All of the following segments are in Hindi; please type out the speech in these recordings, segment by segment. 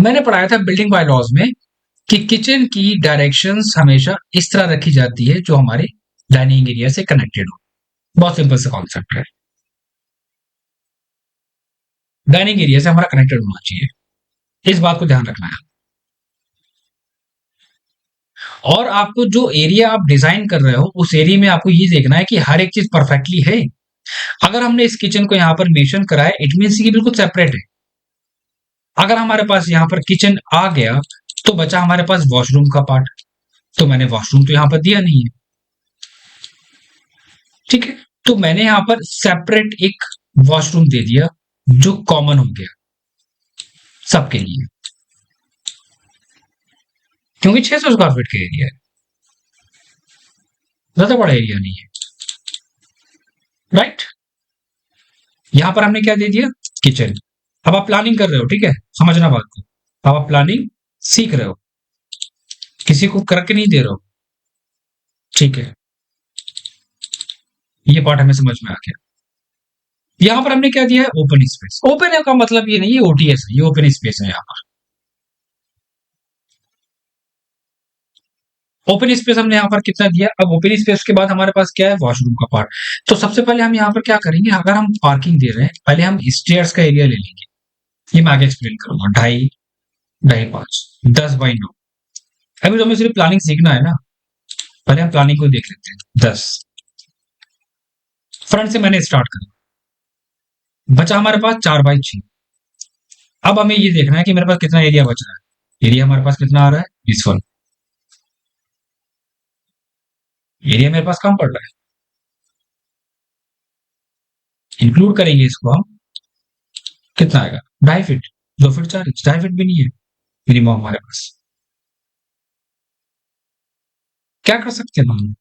मैंने पढ़ाया था बिल्डिंग बायलॉज में कि किचन की डायरेक्शंस हमेशा इस तरह रखी जाती है जो हमारे डाइनिंग एरिया से कनेक्टेड हो। बहुत सिंपल सा कॉन्सेप्ट है, डाइनिंग एरिया से हमारा कनेक्टेड होना चाहिए, इस बात को ध्यान रखना है। और आपको जो एरिया आप डिजाइन कर रहे हो उस एरिया में आपको ये देखना है कि हर एक चीज परफेक्टली है। अगर हमने इस किचन को यहाँ पर मेंशन करा है, इट मीन्स ये बिल्कुल सेपरेट है। अगर हमारे पास यहाँ पर किचन आ गया तो बचा हमारे पास वॉशरूम का पार्ट, तो मैंने वॉशरूम तो यहाँ पर दिया नहीं है, ठीक है। तो मैंने यहाँ पर सेपरेट एक वॉशरूम दे दिया जो कॉमन हो गया सबके लिए, क्योंकि 600 स्क्वायर फीट का एरिया है, ज्यादा बड़ा एरिया नहीं है, राइट। यहां पर हमने क्या दे दिया, किचन। अब आप प्लानिंग कर रहे हो, ठीक है, समझना बात को। अब आप प्लानिंग सीख रहे हो, किसी को करके नहीं दे रहे हो, ठीक है। ये पार्ट हमें समझ में आ गया। यहां पर हमने क्या दिया है, ओपन स्पेस। ओपन का मतलब ये नहीं है ओटीएस है, ये ओपन स्पेस है। यहाँ पर ओपन स्पेस हमने यहाँ पर कितना दिया। अब ओपन स्पेस के बाद हमारे पास क्या है, वॉशरूम का पार्ट। तो सबसे पहले हम यहाँ पर क्या करेंगे, अगर हम पार्किंग दे रहे हैं, पहले हम स्टेयर्स का एरिया ले लेंगे। ये मैं आगे एक्सप्लेन करूंगा। 2.5 2.5 5 10/9। अभी तो हमें सिर्फ प्लानिंग सीखना है ना, पहले हम प्लानिंग को देख लेते हैं। 10 फ्रंट से मैंने स्टार्ट करा, बचा हमारे पास 4/6। अब हमें ये देखना है कि मेरे पास कितना एरिया बच रहा है। एरिया हमारे पास कितना आ रहा है, 20। एरिया मेरे पास कम पड़ रहा है, इंक्लूड करेंगे इसको हम, कितना आएगा, 2.5 फीट। 2 फीट 4 इंच, 2.5 फीट भी नहीं है मिनिमम हमारे पास। क्या कर सकते हैं हम,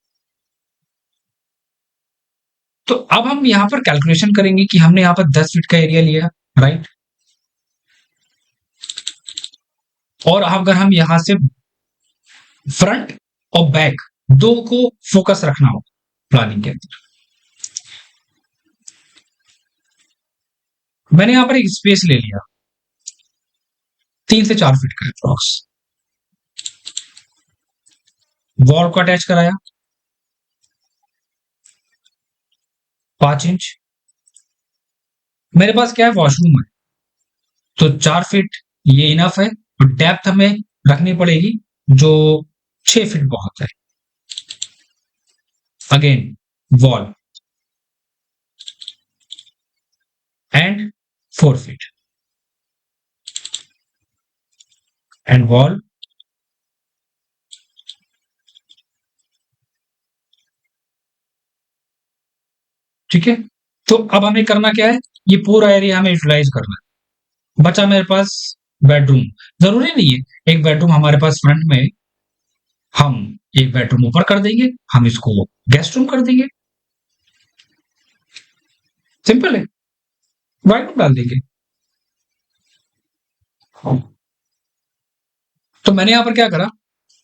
तो अब हम यहाँ पर कैलकुलेशन करेंगे कि हमने यहाँ पर 10 फीट का एरिया लिया, राइट। और अगर हम यहाँ से फ्रंट और बैक दो को फोकस रखना हो प्लानिंग के अंदर, मैंने यहाँ पर एक स्पेस ले लिया 3 से 4 फीट का अप्रॉक्स, वॉल को अटैच कराया 5 इंच। मेरे पास क्या है, वॉशरूम है, तो 4 फीट ये इनफ है। और डेप्थ हमें रखनी पड़ेगी जो 6 फीट बहुत है। Again wall and 4 feet and wall, ठीक है। तो अब हमें करना क्या है, ये पूरा एरिया हमें यूटिलाइज करना है। बचा मेरे पास बेडरूम, जरूरी नहीं है एक बेडरूम हमारे पास फ्रंट में, हम एक बेडरूम ऊपर कर देंगे, हम इसको गेस्ट रूम कर देंगे, सिंपल है, वाइट रूम डाल देंगे। तो मैंने यहां पर क्या करा,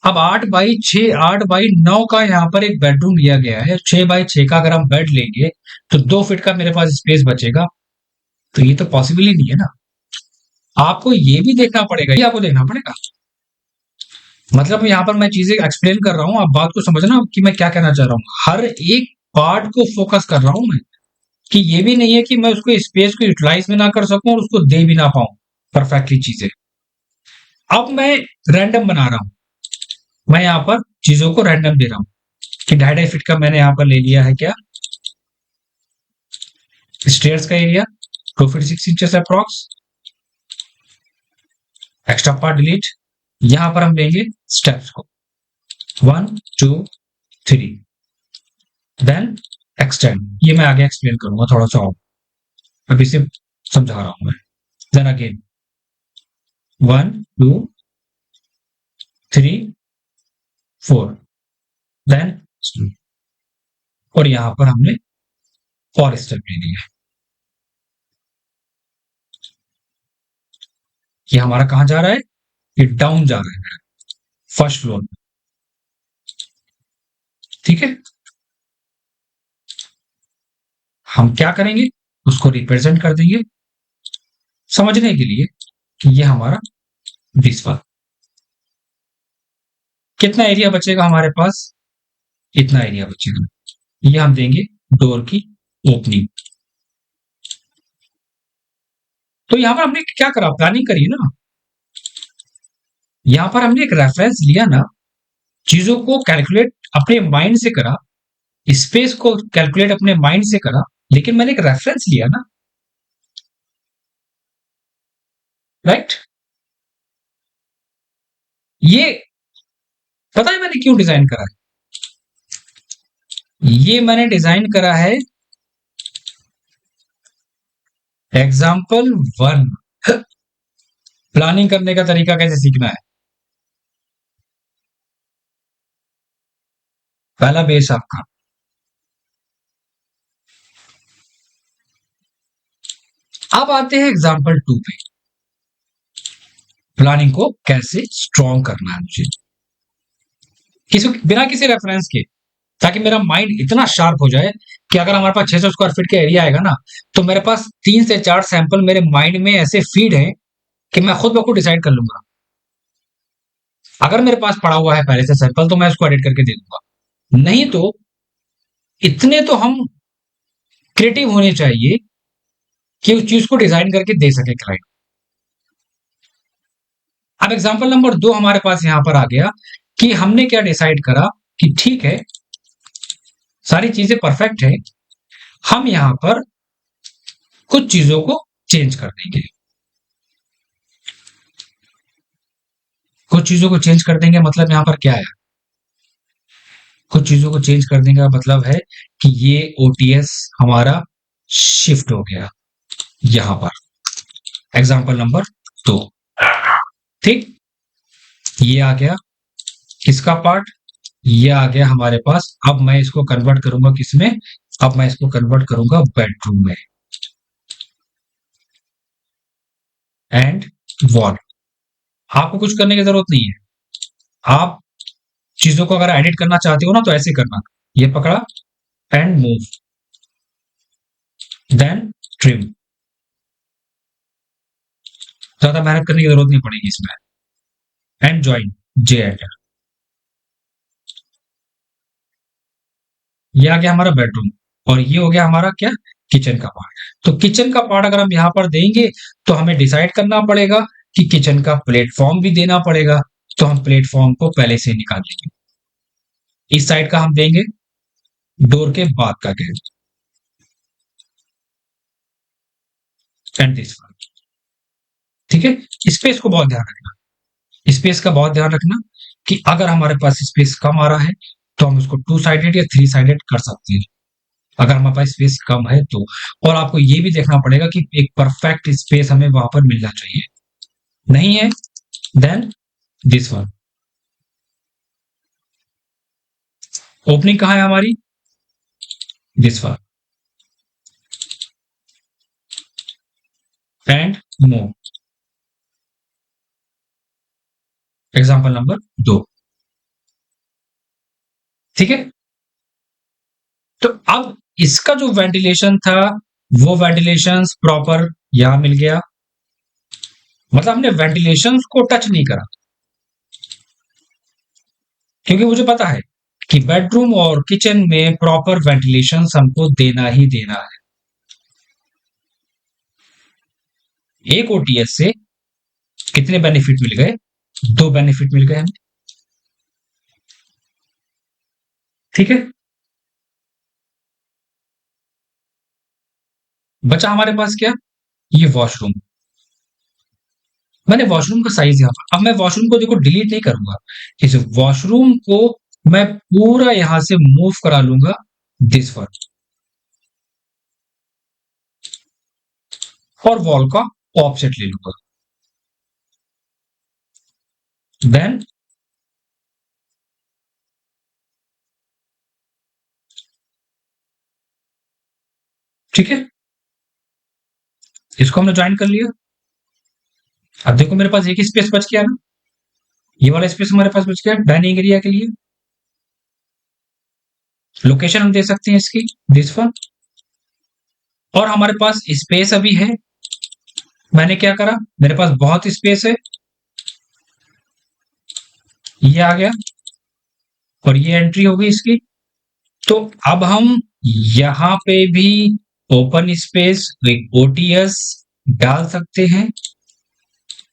अब 8/6 8/9 का यहाँ पर एक बेडरूम लिया गया है। 6/6 का अगर हम बेड लेंगे तो 2 फीट का मेरे पास स्पेस बचेगा। तो ये तो पॉसिबल ही नहीं है ना। आपको ये भी देखना पड़ेगा, ये आपको देखना पड़ेगा। मतलब यहाँ पर मैं चीजें एक्सप्लेन कर रहा हूँ, आप बात को समझना कि मैं क्या कहना चाह रहा हूँ। हर एक पार्ट को फोकस कर रहा हूं मैं, कि ये भी नहीं है कि मैं उसको स्पेस को यूटिलाइज भी ना कर सकूं और उसको दे भी ना पाऊं परफेक्टली चीजें। अब मैं रैंडम बना रहा हूं, मैं यहाँ पर चीजों को रैंडम दे रहा हूं कि 2.5 फीट का मैंने यहाँ पर ले लिया है क्या, स्टेयर्स का area 2 feet 6 inches approx, extra part delete. यहां पर हम लेंगे स्टेप्स को 1 2 3, देन एक्सटेंड। ये मैं आगे एक्सप्लेन करूंगा थोड़ा सा और, अभी से समझा रहा हूं मैं। देन अगेन 1 2 3 4, देन और यहां पर हमने और स्टेप ले लिया। ये हमारा कहां जा रहा है, ये डाउन जा रहा है फर्स्ट फ्लोर में, ठीक है। हम क्या करेंगे, उसको रिप्रेजेंट कर देंगे समझने के लिए कि ये हमारा दिस वन। कितना एरिया बचेगा हमारे पास? इतना एरिया बचेगा। ये हम देंगे डोर की ओपनिंग। तो यहां पर हमने क्या करा, प्लानिंग करी ना। यहां पर हमने एक रेफरेंस लिया ना, चीजों को कैलकुलेट अपने माइंड से करा, स्पेस को कैलकुलेट अपने माइंड से करा, लेकिन मैंने एक रेफरेंस लिया ना, राइट। ये पता है मैंने क्यों डिजाइन करा है? ये मैंने डिजाइन करा है एग्जाम्पल वन। प्लानिंग करने का तरीका कैसे सीखना है। पहला बेस आपका। अब आते हैं एग्जाम्पल टू पे। प्लानिंग को कैसे स्ट्रॉन्ग करना है मुझे, बिना किसी रेफरेंस के, ताकि मेरा माइंड इतना शार्प हो जाए कि अगर हमारे पास 600 स्क्वायर फीट का एरिया आएगा ना, तो मेरे पास 3 से 4 सैंपल मेरे माइंड में ऐसे फीड है कि मैं खुद ब खुद डिसाइड कर लूंगा। अगर मेरे पास पड़ा हुआ है पहले से सैंपल तो मैं उसको एडिट करके दे दूंगा, नहीं तो इतने तो हम क्रिएटिव होने चाहिए कि उस चीज को डिजाइन करके दे सके क्लाइंट। अब एग्जांपल नंबर 2 हमारे पास यहां पर आ गया कि हमने क्या डिसाइड करा कि ठीक है, सारी चीजें परफेक्ट है, हम यहां पर कुछ चीजों को चेंज कर देंगे। कुछ चीजों को चेंज कर देंगे मतलब यहां पर क्या है, कुछ चीजों को चेंज कर देंगे का मतलब है कि ये ओटीएस हमारा शिफ्ट हो गया यहां पर। एग्जांपल नंबर 2, ठीक। ये आ गया इसका पार्ट, ये आ गया हमारे पास। अब मैं इसको कन्वर्ट करूंगा किसमें, अब मैं इसको कन्वर्ट करूंगा बेडरूम में। And wall. आपको कुछ करने की जरूरत नहीं है, आप चीजों को अगर एडिट करना चाहते हो ना तो ऐसे करना, ये पकड़ा एंड मूव, देन ट्रिम। ज्यादा मेहनत करने की जरूरत नहीं पड़ेगी इसमें। And join, J enter. ये आ गया हमारा बेडरूम, और ये हो गया हमारा क्या, किचन का पार्ट। तो किचन का पार्ट अगर हम यहां पर देंगे तो हमें डिसाइड करना पड़ेगा कि किचन का प्लेटफॉर्म भी देना पड़ेगा, तो हम प्लेटफॉर्म को पहले से निकाल लेंगे। इस साइड का हम देंगे डोर के बाद का गेट, एंड दिस वन, ठीक है। स्पेस को बहुत ध्यान रखना, स्पेस का बहुत ध्यान रखना कि अगर हमारे पास स्पेस कम आ रहा है तो हम उसको 2 साइडेड या 3 साइडेड कर सकते हैं, अगर हमारे पास स्पेस कम है तो। और आपको ये भी देखना पड़ेगा कि एक परफेक्ट स्पेस हमें वहां पर मिलना चाहिए, नहीं है देन दिस वन। ओपनिंग कहां है हमारी, this one, and move. Example number 2, ठीक है। तो अब इसका जो वेंटिलेशन था वो वेंटिलेशन प्रॉपर यहां मिल गया, मतलब हमने वेंटिलेशन को टच नहीं करा, क्योंकि मुझे पता है कि बेडरूम और किचन में प्रॉपर वेंटिलेशन हमको देना ही देना है। एक ओटीएस से कितने बेनिफिट मिल गए, 2 बेनिफिट मिल गए हमें, ठीक है। बचा हमारे पास क्या, ये वॉशरूम। मैंने वॉशरूम का साइज यहां पर, अब मैं वॉशरूम को देखो डिलीट नहीं करूंगा, इस वॉशरूम को मैं पूरा यहां से मूव करा लूंगा दिस पर, और वॉल का ऑफसेट ले लूंगा, देन ठीक है, इसको हमने ज्वाइन कर लिया। अब देखो मेरे पास एक ही स्पेस बच गया ना, ये वाला स्पेस हमारे पास बच गया डाइनिंग एरिया के लिए। लोकेशन हम दे सकते हैं इसकी, दिस वन। और हमारे पास स्पेस अभी है, मैंने क्या करा, मेरे पास बहुत स्पेस है, ये आ गया और ये एंट्री होगी इसकी। तो अब हम यहाँ पे भी ओपन स्पेस एक ओटीएस डाल सकते हैं,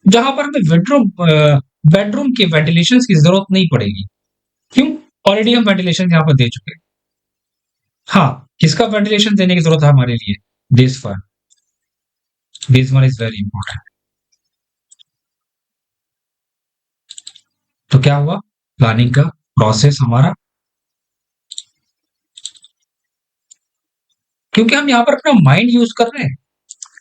जहां पर हमें बेडरूम के वेंटिलेशन की जरूरत नहीं पड़ेगी। क्यों? ऑलरेडी हम वेंटिलेशन यहाँ पर दे चुके हैं। हाँ, किसका वेंटिलेशन देने की जरूरत है हमारे लिए? This one, this one is very important. तो क्या हुआ? प्लानिंग का प्रोसेस हमारा, क्योंकि हम यहाँ पर अपना माइंड यूज कर रहे हैं,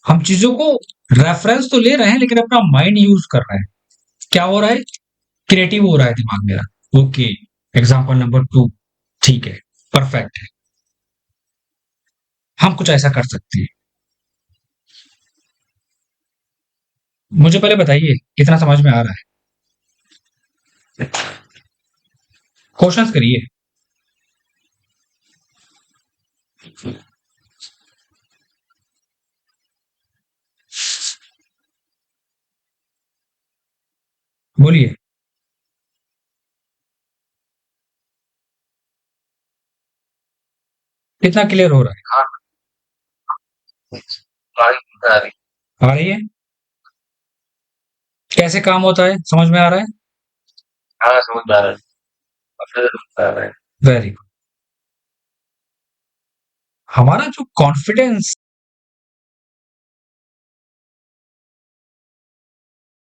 हम चीजों को रेफरेंस तो ले रहे हैं लेकिन अपना माइंड यूज कर रहे हैं। क्या हो रहा है? क्रिएटिव हो रहा है दिमाग मेरा। ओके, एग्जाम्पल नंबर 2, ठीक है, परफेक्ट है। हम कुछ ऐसा कर सकते हैं। मुझे पहले बताइए कितना समझ में आ रहा है? क्वेश्चंस करिए। बोलिए। कितना क्लियर हो रहा है? आ रही है? कैसे काम होता है समझ में आ रहा है? हाँ, समझ में आ रहा है। अच्छे से समझ में आ रहा है। Very good. हमारा जो कॉन्फिडेंस